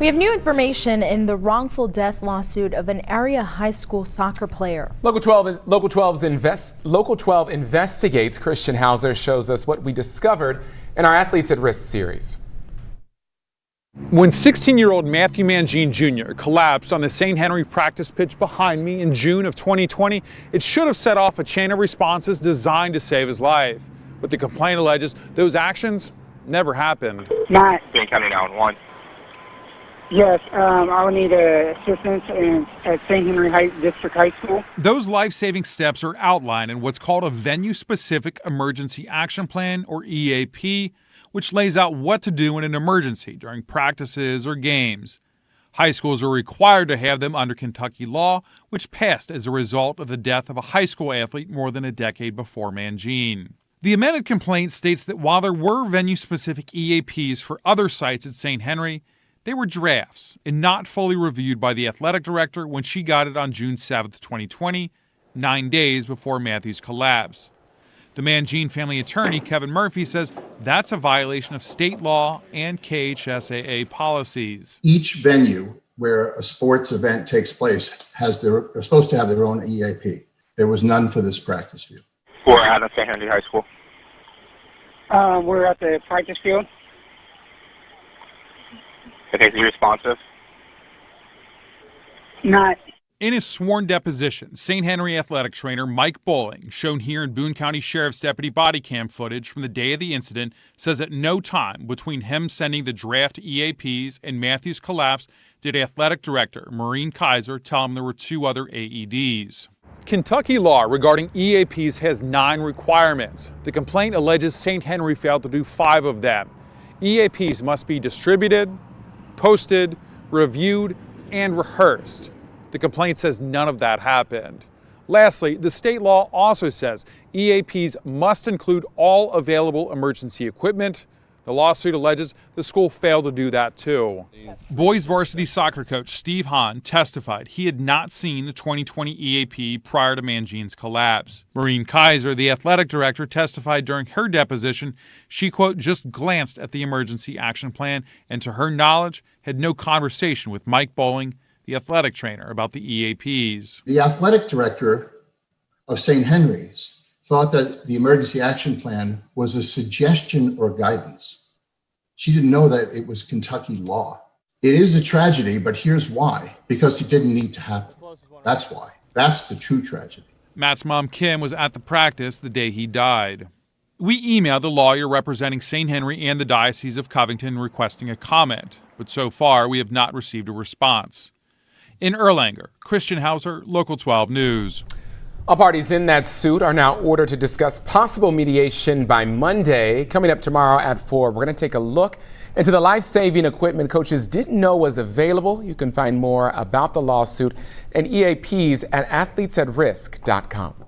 We have new information in the wrongful death lawsuit of an area high school soccer player. Local 12 investigates. Christian Hauser shows us what we discovered in our Athletes at Risk series. When 16-year-old Matthew Mangine Jr. collapsed on the St. Henry practice pitch behind me in June of 2020, it should have set off a chain of responses designed to save his life. But the complaint alleges those actions never happened. Matt. Being County 911. Yes, I would need assistance at St. Henry District High School. Those life-saving steps are outlined in what's called a Venue-Specific Emergency Action Plan, or EAP, which lays out what to do in an emergency during practices or games. High schools are required to have them under Kentucky law, which passed as a result of the death of a high school athlete more than a decade before Mangine. The amended complaint states that while there were venue-specific EAPs for other sites at St. Henry, they were drafts and not fully reviewed by the athletic director when she got it on June 7, 2020, 9 days before Matthew's collapse. The Mangine family attorney, Kevin Murphy, says that's a violation of state law and KHSAA policies. Each venue where a sports event takes place are supposed to have their own EAP. There was none for this practice field. We're at St. Henry High School. We're at the practice field. Okay, so you're responsive? Not. In his sworn deposition, St. Henry athletic trainer Mike Bowling, shown here in Boone County Sheriff's deputy body cam footage from the day of the incident, says at no time between him sending the draft EAPs and Matthew's collapse did athletic director Maureen Kaiser tell him there were 2 other AEDs. Kentucky law regarding EAPs has 9 requirements. The complaint alleges St. Henry failed to do 5 of them. EAPs must be distributed, posted, reviewed, and rehearsed. The complaint says none of that happened. Lastly, the state law also says EAPs must include all available emergency equipment. The lawsuit alleges the school failed to do that too. Boys varsity soccer coach Steve Hahn testified he had not seen the 2020 EAP prior to Mangine's collapse. Maureen Kaiser, the athletic director, testified during her deposition she, quote, just glanced at the emergency action plan and to her knowledge had no conversation with Mike Bowling, the athletic trainer, about the EAPs. The athletic director of St. Henry's thought that the emergency action plan was a suggestion or guidance. She didn't know that it was Kentucky law. It is a tragedy, but here's why. Because it didn't need to happen. That's why. That's the true tragedy. Matt's mom, Kim, was at the practice the day he died. We emailed the lawyer representing St. Henry and the Diocese of Covington requesting a comment, but so far we have not received a response. In Erlanger, Christian Hauser, Local 12 News. All parties in that suit are now ordered to discuss possible mediation by Monday. Coming up tomorrow at 4, we're going to take a look into the life-saving equipment coaches didn't know was available. You can find more about the lawsuit and EAPs at athletesatrisk.com.